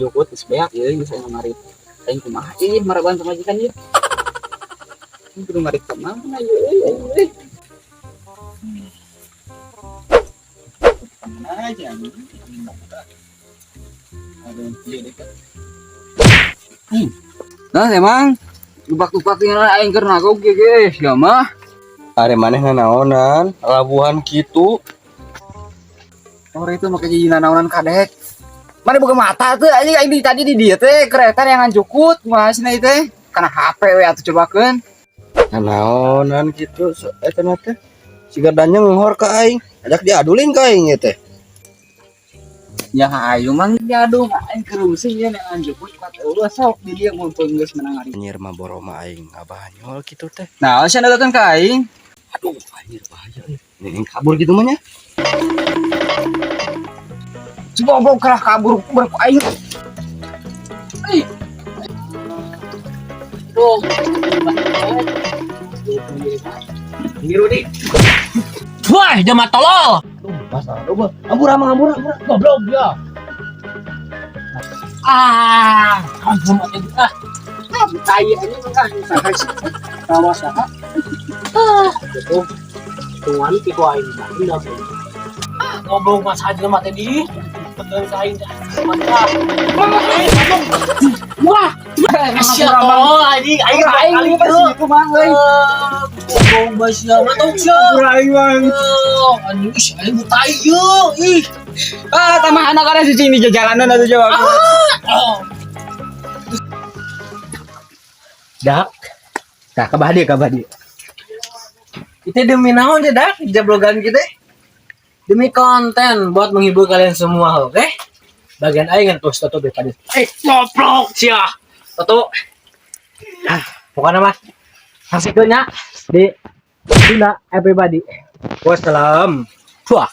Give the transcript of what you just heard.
jukut geus beak ieu geus aya ngarit. Aing kumaha ih maraban pamajikan ieu. Kudu ngarit ka mana ieu euy. Aja nih. Aduh, ieu dekat. Nah, emang lubak-lubak tinggal aing keur nagog ge guys, ya mah. Are maneh nganaonan labuhan kitu. Ore itu make jadi nanaonan kadek. Mana buka mata tuh anjing aing tadi di dieu teh kereta yang ngancukut kumasna ieu teh. Kana HP we atuh cobakeun. Nganaonan kitu eta mah teh. Siga danyang ngehor ka aing, ajak diadulin ka aing teh. Ya ayo mang diadu aing kerusing ye yang ngancukut kat eueuh sok di dieu mun geus menang hari. Anjir mah boroma aing ngabanyol kitu teh. Nah, sia datang ka aing. Aduh, anjir bahaya euy. Ning kabur gitu mah nya. Coba bawa kerah kabur berku aing. Ai. Tuh. Ngiru nih. Wah, jama tolol. Masalah lu mah. Ngambur goblok ya. Ampun aja ah. Tai aja mah usaha sih. Kawas ah. Betul. Tuan ti ku aing mah indah. Ngobrol mas aja mah tadi. Betul saing dah. Mantap. Wah, sia tolol anjing aing kali itu mah euy. Ngobrol basnya mah tong sia. Aing mah. Anjing ih aing butai yeuh. Ih. Tamah anak ada di sini jalanan atuh coba. Dak, Nah, kabadi. kita demi naon ya dak jablogan kita? Demi konten buat menghibur kalian semua, oke? Bagian aing terus Toto daripada goblok sia. Toto. Pokoknya mah hasilnya di Sunda everybody. Wassalam. Tuh.